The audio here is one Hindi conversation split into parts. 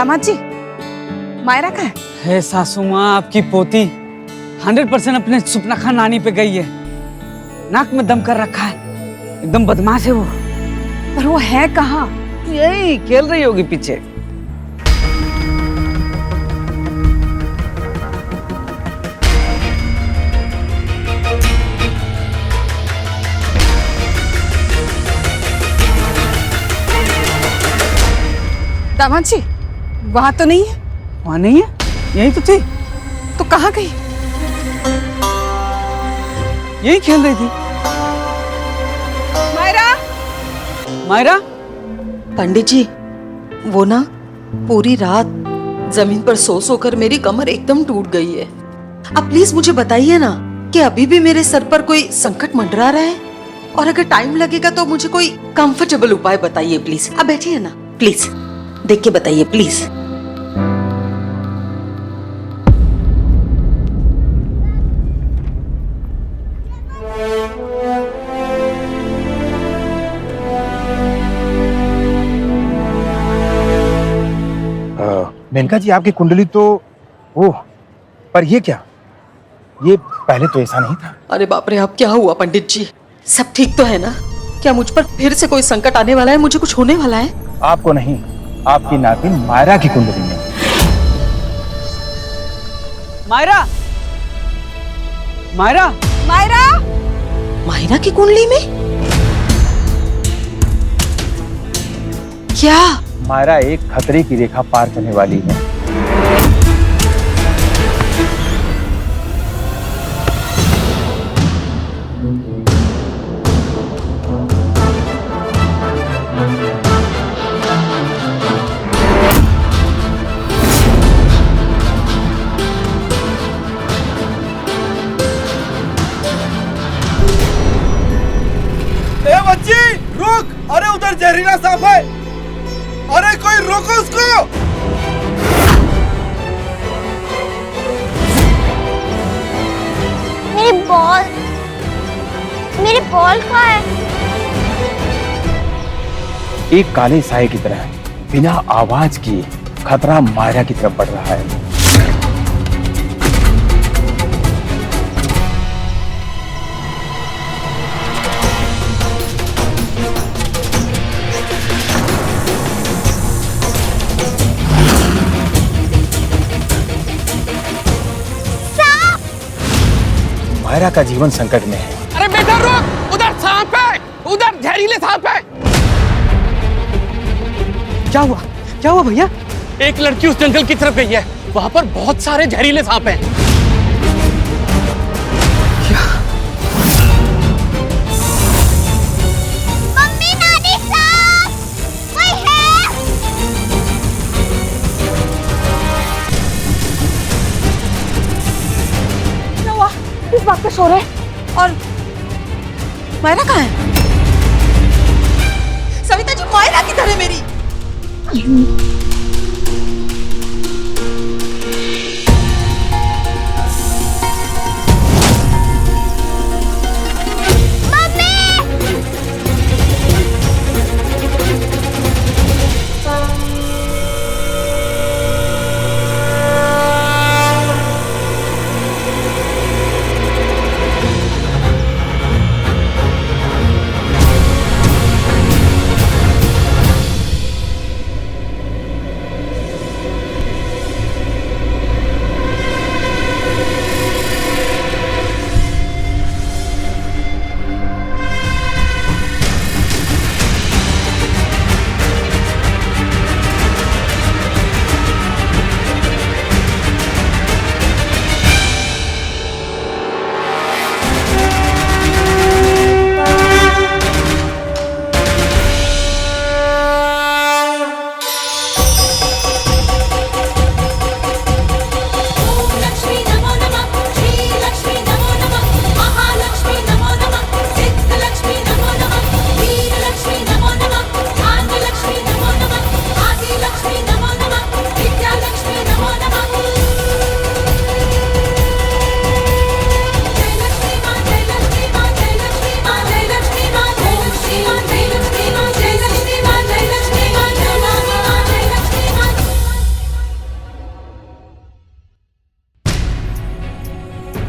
दामाद जी, मायरा कहाँ है सासू माँ, आपकी पोती 100% अपने सुपना खान नानी पे गई है। नाक में दम कर रखा है, एकदम बदमाश है वो। पर वो है कहाँ? यही खेल रही होगी पीछे। दामाद जी, वहां तो नहीं है। वहां नहीं है, यही तो थी। तो कहाँ गई? यही खेल रही थी। मायरा, मायरा, पंडित जी, वो ना पूरी रात जमीन पर सो सो कर मेरी कमर एकदम टूट गई है। अब प्लीज मुझे बताइए ना कि अभी भी मेरे सर पर कोई संकट मंडरा रहा है, और अगर टाइम लगेगा तो मुझे कोई कंफर्टेबल उपाय बताइए प्लीज। अब बैठिए ना, प्लीज देख के बताइए प्लीज। मेनका जी, आपकी कुंडली तो वो, पर ये क्या? ये पहले तो ऐसा नहीं था। अरे बाप रे, अब क्या हुआ पंडित जी? सब ठीक तो है ना? क्या मुझ पर फिर से कोई संकट आने वाला है? मुझे कुछ होने वाला है? आपको नहीं, आपकी नातिन मायरा की कुंडली में। मायरा, मायरा, मायरा, मायरा की कुंडली में क्या? मायरा एक खतरे की रेखा पार करने वाली है। ए बच्ची, रुक! अरे उधर जहरीला सांप है। अरे कोई रोको उसको! मेरी बॉल कहाँ है? एक काले साए की तरह बिना आवाज किए खतरा मायरा की तरफ बढ़ रहा है। मायरा का जीवन संकट में है। अरे बेटा रुक! उधर सांप है, उधर जहरीले सांप है। क्या हुआ? क्या हुआ भैया? एक लड़की उस जंगल की तरफ गई है, वहां पर बहुत सारे जहरीले सांप हैं। मम्मी, नानी, सांप! कोई है? क्या हुआ? किस बात पे सो रहे? और मायरा कहाँ है? सविता जी, मायरा किधर है मेरी?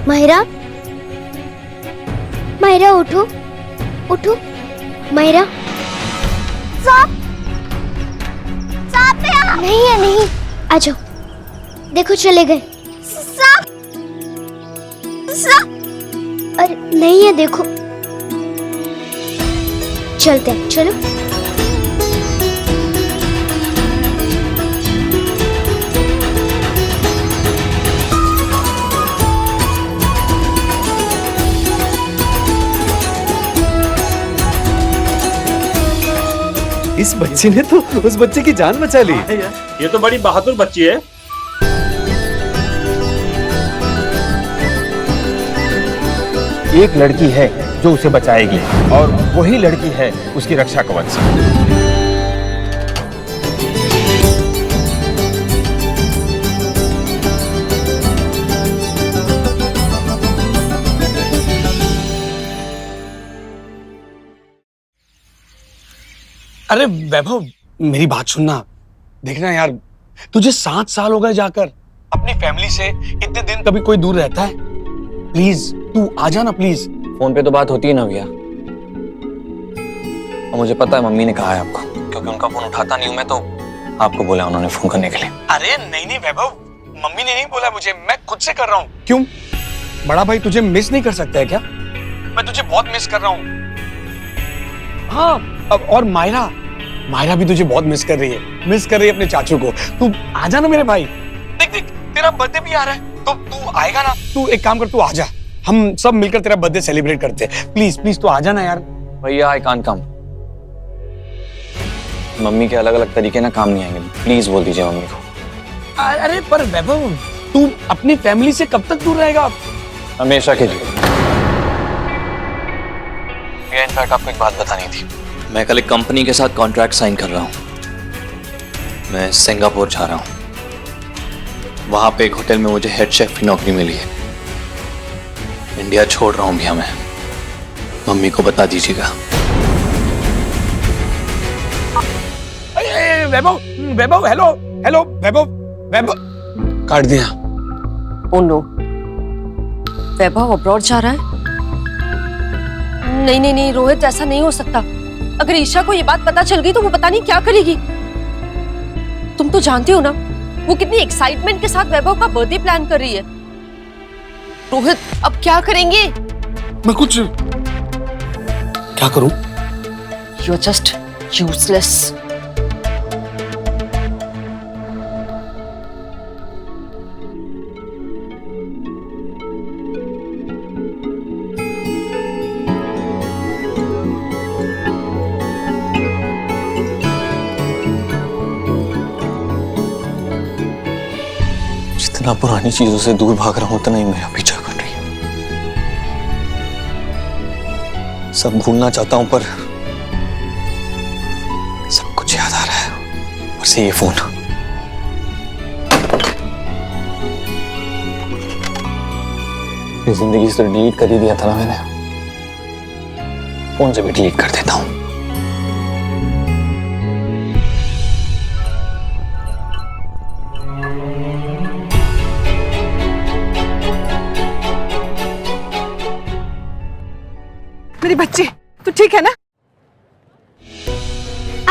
माहिरा, माहिरा उठो, उठो, माहिरा। सांप, सांप है। नहीं है, नहीं। आ जाओ, देखो चले गए। सांप, सांप। अरे नहीं है, देखो। चलते हैं, चलो। इस बच्चे ने तो उस बच्चे की जान बचा ली। ये तो बड़ी बहादुर बच्ची है। एक लड़की है जो उसे बचाएगी और वही लड़की है उसकी रक्षा कवच। अरे वैभव, मेरी बात सुनना। देखना यार, तुझे 7 साल हो गए जाकर। अपनी फैमिली से इतने दिन कभी कोई दूर रहता है? प्लीज तू आ जाना प्लीज। फोन पे तो बात होती है ना भैया, और मुझे पता है मम्मी ने कहा है आपको, क्योंकि उनका फोन उठाता नहीं हूं मैं, तो आपको बोला उन्होंने फोन करने के लिए। अरे नहीं वैभव, मम्मी ने नहीं बोला मुझे, मैं खुद से कर रहा हूँ। क्यों बड़ा भाई, तुझे मिस नहीं कर सकता है क्या? मैं तुझे बहुत मिस कर रहा हूँ। हाँ, अब और मायरा भी तुझे बहुत मिस कर रही है अपने चाचू को। तू आ जा ना मेरे भाई। देख तेरा बर्थडे भी आ रहा है, तो तू आएगा ना? तू एक काम कर, तू आ जा, हम सब मिलकर तेरा बर्थडे सेलिब्रेट करते हैं। प्लीज तू आ जाना यार। भैया आई कांट कम। मम्मी के अलग अलग तरीके ना काम नहीं आएंगे, प्लीज बोल दीजिए मम्मी को। अरे पर वैभव, तू अपनी फैमिली से कब तक दूर रहेगा? हमेशा के लिए। इनफैक्ट आपको एक बात बतानी थी। मैं कल एक कंपनी के साथ कॉन्ट्रैक्ट साइन कर रहा हूँ। मैं सिंगापुर जा रहा हूँ। वहां पे एक होटल में मुझे हेड शेफ की नौकरी मिली है। इंडिया छोड़ रहा हूँ भैया मैं। मम्मी को बता दीजिएगा। वैभव, हेलो वैभव, काट दिया। ओ नो, वैभव अब्रॉड जा रहा है? नहीं रोहित, ऐसा नहीं हो सकता। अगर ईशा को ये बात पता चल गई तो वो पता नहीं क्या करेगी। तुम तो जानती हो ना वो कितनी एक्साइटमेंट के साथ वैभव का बर्थडे प्लान कर रही है। रोहित, अब क्या करेंगे? मैं कुछ क्या करूं? You are just useless. जितना पुरानी चीजों से दूर भाग रहा हूं उतना ही मेरा पीछा कर रही है। सब भूलना चाहता हूं पर सब कुछ याद आ रहा है। और से ये फोन। जिंदगी से डिलीट कर ही दिया था ना मैंने, फोन से भी डिलीट कर देता हूं। मेरी बच्ची, तू ठीक है ना?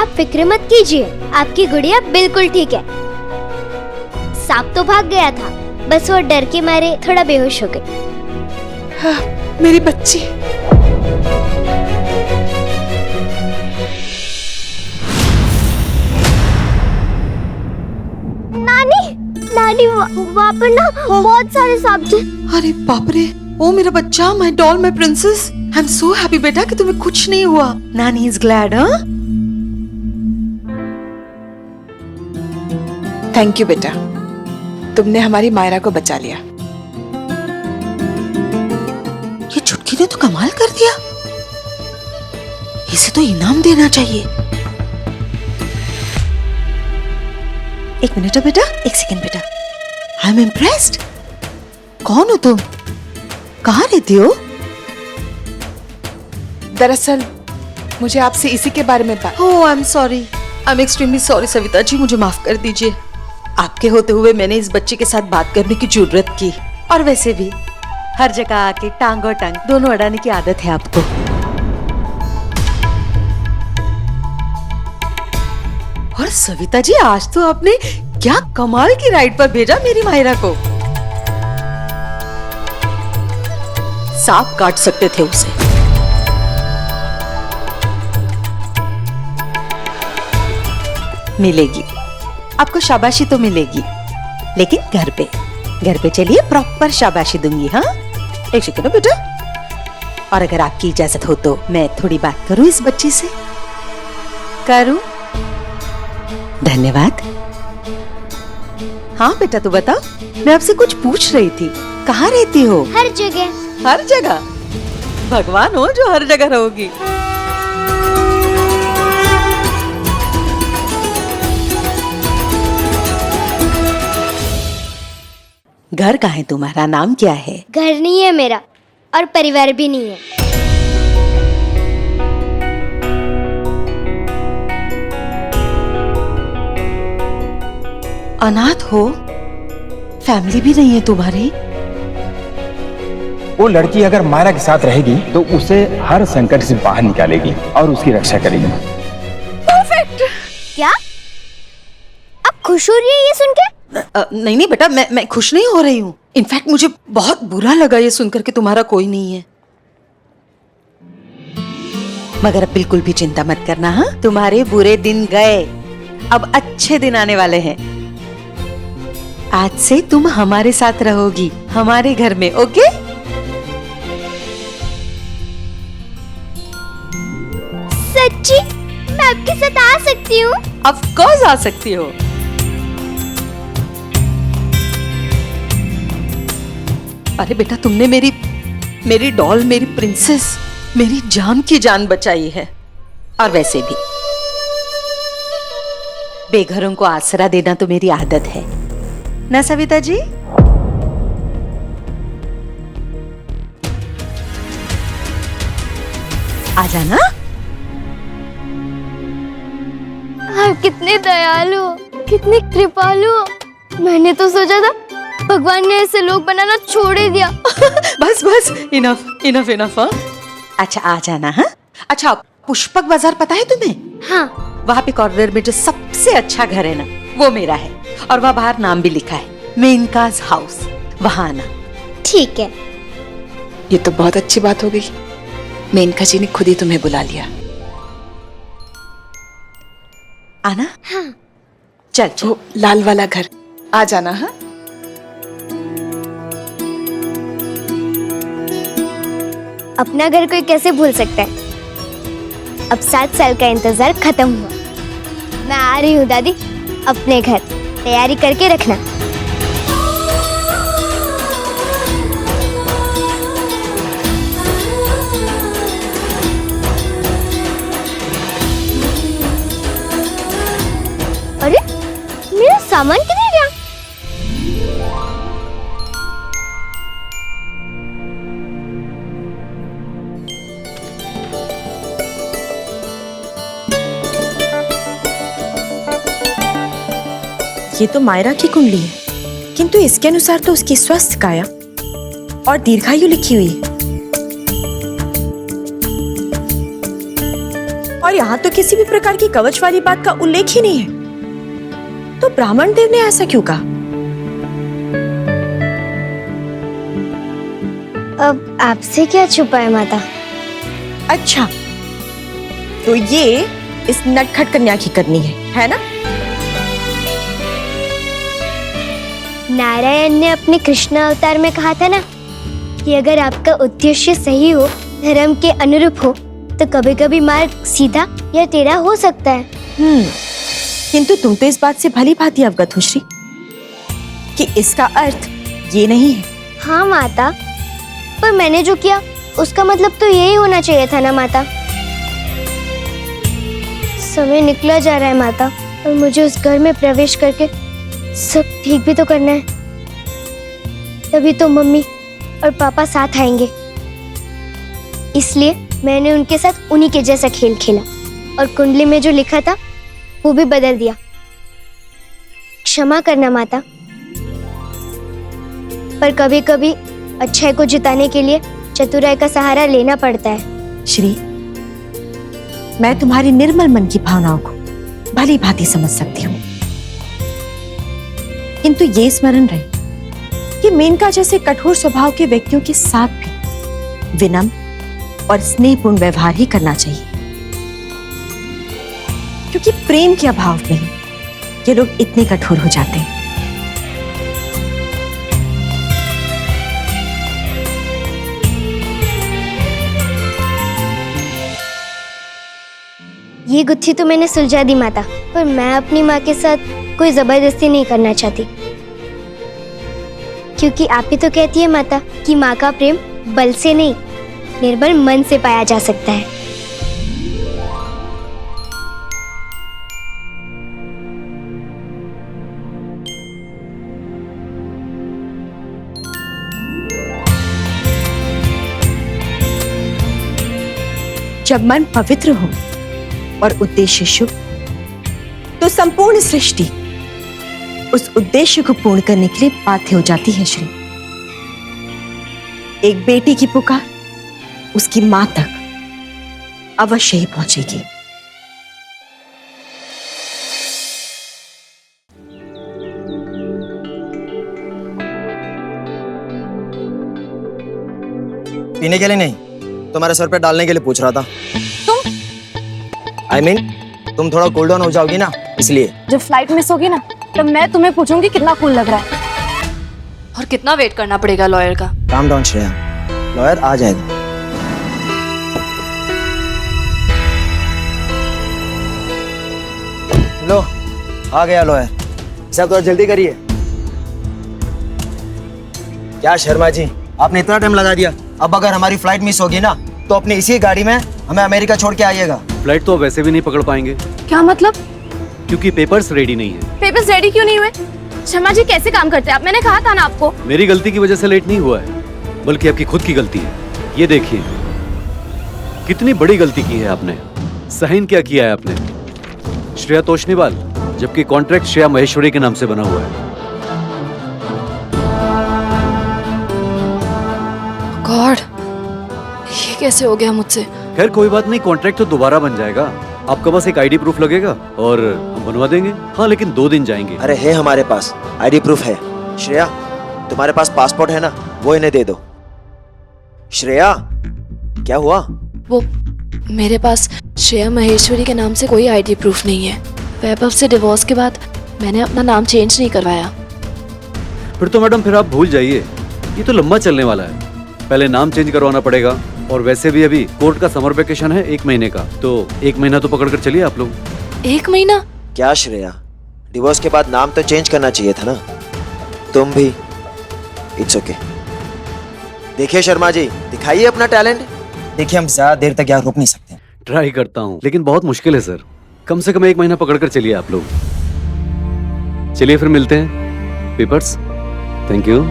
आप फिक्र मत कीजिए, आपकी गुड़िया बिल्कुल ठीक है। सांप तो भाग गया था, बस वो डर के मारे थोड़ा बेहोश हो गई। हाँ, मेरी बच्ची। नानी, वहाँ पर ना बहुत सारे सांप थे। अरे बाप रे, ओ मेरा बच्चा, my doll, my princess. I am so happy बेटा कि तुम्हें कुछ नहीं हुआ। नानी इज ग्लैड। हाँ, थैंक यू बेटा, तुमने हमारी मायरा को बचा लिया। ये चुटकी ने तो कमाल कर दिया। इसे तो इनाम देना चाहिए। एक मिनट बेटा, एक सेकंड बेटा। I am impressed. कौन हो तुम? कहाँ रहती हो? दरअसल मुझे आपसे इसी के बारे में बात। Oh, I am sorry, I am extremely sorry Savita ji, मुझे माफ कर दीजिए। आपके होते हुए मैंने इस बच्चे के साथ बात करने की जरूरत की। और वैसे भी हर जगह आके टांग और टांग दोनों अड़ाने की आदत है आपको। और सविता जी, आज तो आपने क्या कमाल की राइड पर भेजा मेरी माहिरा को। सांप काट सकते थे उसे। मिलेगी आपको शाबाशी तो मिलेगी, लेकिन घर पे चलिए प्रॉपर शाबाशी दूंगी। हाँ, एक सेकंड बेटा। और अगर आपकी इजाजत हो तो मैं थोड़ी बात करूं इस बच्ची से। करूं? धन्यवाद। हाँ बेटा, तू बताओ, मैं आपसे कुछ पूछ रही थी। कहाँ रहती हो? हर जगह। हर जगह? भगवान हो जो हर जगह रहोगी। घर कहाँ है तुम्हारा? नाम क्या है? घर नहीं है मेरा और परिवार भी नहीं है। अनाथ हो? फैमिली भी नहीं है तुम्हारी? वो लड़की अगर मायरा के साथ रहेगी तो उसे हर संकट से बाहर निकालेगी और उसकी रक्षा करेगी। परफेक्ट। क्या आप खुश हो रही है ये सुन के? नहीं बेटा, मैं खुश नहीं हो रही हूँ। इनफैक्ट मुझे बहुत बुरा लगा ये सुनकर कि तुम्हारा कोई नहीं है। मगर अब बिल्कुल भी चिंता मत करना। हाँ, तुम्हारे बुरे दिन गए, अब अच्छे दिन आने वाले हैं। आज से तुम हमारे साथ रहोगी, हमारे घर में। ओके? सच्ची? मैं आपके साथ आ सकती हूँ? ऑफ कोर्स आ सकती हो। अरे बेटा, तुमने मेरी डॉल, मेरी प्रिंसेस, मेरी जान की जान बचाई है। और वैसे भी बेघरों को आसरा देना तो मेरी आदत है ना सविता जी? आ जाना। आप कितने दयालु हो, कितने कृपालु हो। मैंने तो सोचा था भगवान ने ऐसे लोग बनाना छोड़ ही दिया। बस इनफ। हाँ, अच्छा आ जाना। हाँ, अच्छा पुष्पक बाजार पता है तुम्हें? हाँ। वहाँ पे कॉर्नर में जो सबसे अच्छा घर है ना, वो मेरा है। और वहाँ बाहर नाम भी लिखा है, मेनकाज हाउस। वहाँ आना। ठीक है। ये तो बहुत अच्छी बात हो गई, मेनका जी ने खुद ही तुम्हें बुला लिया। आना। हाँ। चल वो लाल वाला घर, आ जाना। हाँ, अपना घर कोई कैसे भूल सकता है। अब 7 साल का इंतजार खत्म हुआ। मैं आ रही हूँ दादी अपने घर, तैयारी करके रखना। अरे मेरा सामान किधर गया? ये तो मायरा की कुंडली है, किंतु इसके अनुसार तो उसकी स्वस्थ काया और दीर्घायु लिखी हुई है। और यहाँ तो किसी भी प्रकार की कवच वाली बात का उल्लेख ही नहीं है। तो ब्राह्मण देव ने ऐसा क्यों कहा? अब आपसे क्या छुपा है माता? अच्छा, तो ये इस नटखट कन्या की करनी है ना? नारायण ने अपने कृष्ण अवतार में कहा था ना कि अगर आपका उद्देश्य सही हो, धर्म के अनुरूप हो, तो कभी कभी मार्ग सीधा या टेढ़ा हो सकता है। किंतु तुम तो इस बात से भली भांति अवगत हो श्री कि इसका अर्थ ये नहीं है। हाँ माता, पर मैंने जो किया उसका मतलब तो यही होना चाहिए था ना माता। समय निकला जा रहा है माता, और मुझे उस घर में प्रवेश करके सब ठीक भी तो करना है। तभी तो मम्मी और पापा साथ आएंगे। इसलिए मैंने उनके साथ उन्हीं के जैसा खेल खेला और कुंडली में जो लिखा था वो भी बदल दिया। क्षमा करना माता, पर कभी कभी अच्छाई को जिताने के लिए चतुराई का सहारा लेना पड़ता है। श्री, मैं तुम्हारी निर्मल मन की भावनाओं को भली भांति समझ सकती हूँ, किंतु ये स्मरण रहे कि मेनका जैसे कठोर स्वभाव के व्यक्तियों के साथ भी विनम्र और स्नेहपूर्ण व्यवहार ही करना चाहिए, क्योंकि प्रेम के अभाव में ही ये लोग इतने कठोर हो जाते हैं। ये गुत्थी तो मैंने सुलझा दी माता, पर मैं अपनी माँ के साथ कोई जबरदस्ती नहीं करना चाहती, क्योंकि आप ही तो कहती है माता कि माँ का प्रेम बल से नहीं निर्बल मन से पाया जा सकता है। जब मन पवित्र हो और उद्देश्य शुभ, तो संपूर्ण सृष्टि उस उद्देश्य को पूर्ण करने के लिए बाध्य हो जाती है। श्री, एक बेटी की पुकार उसकी मां तक अवश्य ही पहुंचेगी। पीने के लिए नहीं, तुम्हारे सर पे डालने के लिए पूछ रहा था। I mean, तुम थोड़ा कूल डाउन हो जाओगी ना, इसलिए। जब फ्लाइट मिस होगी ना, तब मैं तुम्हें पूछूंगी कितना कूल लग रहा है और कितना वेट करना पड़ेगा लॉयर का। काम डाउन श्रेया, लॉयर आ जाएगा। लो, आ गया लॉयर। सब थोड़ा जल्दी करिए। क्या शर्मा जी, आपने इतना टाइम लगा दिया। अब अगर हमारी फ्लाइट मिस होगी ना, तो अपनी इसी गाड़ी में हमें अमेरिका छोड़ के आइएगा। फ्लाइट तो वैसे भी नहीं पकड़ पाएंगे। क्या मतलब? क्योंकि पेपर्स रेडी नहीं है। पेपर्स रेडी क्यों नहीं हुए? शर्मा जी कैसे काम करते हैं आप? मैंने कहा था ना आपको। मेरी गलती की वजह से लेट नहीं हुआ है, बल्कि आपकी खुद की गलती है। ये देखिए कितनी बड़ी गलती की है आपने। साइन क्या किया है आपने? श्रेया तोष्णीवाल, जबकि कॉन्ट्रैक्ट श्रेया महेश्वरी के नाम से बना हुआ है। गॉड, ये कैसे हो गया मुझसे? खैर कोई बात नहीं, कॉन्ट्रैक्ट तो दोबारा बन जाएगा। आपका बस एक आईडी प्रूफ लगेगा और हम बनवा देंगे। हाँ, लेकिन 2 दिन जाएंगे। अरे है हमारे पास, आईडी प्रूफ है। श्रेया, तुम्हारे पास पासपोर्ट है ना, वो इन्हें दे दो। श्रेया, क्या हुआ? वो मेरे पास श्रेया महेश्वरी के नाम से कोई आईडी प्रूफ नहीं है। वैभव से डिवोर्स के बाद मैंने अपना नाम चेंज नहीं करवाया। फिर तो मैडम फिर आप भूल जाइए, ये तो लंबा चलने वाला है। पहले नाम चेंज करवाना पड़ेगा, और वैसे भी अभी कोर्ट का समर वेकेशन है 1 महीने का, तो 1 महीना तो पकड़ कर चलिए आप लोग। 1 महीना? क्या श्रेया, डिवोर्स के बाद नाम तो चेंज करना चाहिए था ना। तुम भी। It's okay. देखिए शर्मा जी, दिखाइए अपना टैलेंट। देखिए हम ज्यादा देर तक यहाँ रुक नहीं सकते। ट्राई करता हूँ, लेकिन बहुत मुश्किल है सर। कम से कम 1 महीना पकड़ कर चलिए आप लोग। चलिए फिर मिलते हैं। पेपर्स। Thank you.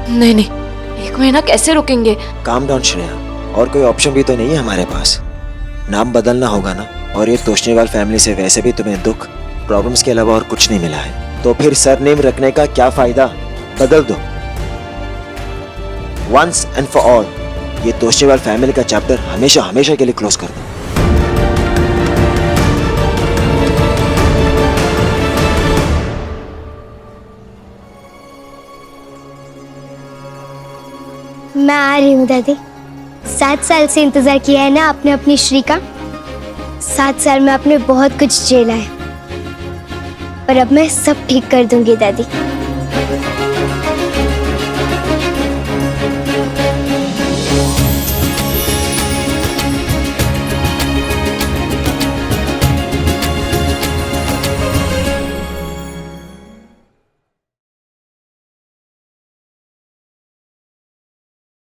नहीं नहीं, 1 महीना कैसे रुकेंगे? काम डाउन श्रेया, और कोई ऑप्शन भी तो नहीं है हमारे पास। नाम बदलना होगा ना, और ये तोष्णीवाल फैमिली से वैसे भी तुम्हें दुख प्रॉब्लम्स के अलावा और कुछ नहीं मिला है, तो फिर सरनेम रखने का क्या फायदा? बदल दो वंस एंड फॉर ऑल। ये तोष्णीवाल फैमिली का चैप्टर हमेशा हमेशा के लिए क्लोज कर दो। मैं आ रही हूँ दादी। 7 साल से इंतजार किया है ना आपने अपनी श्री का। 7 साल में आपने बहुत कुछ झेला है, पर अब मैं सब ठीक कर दूंगी दादी।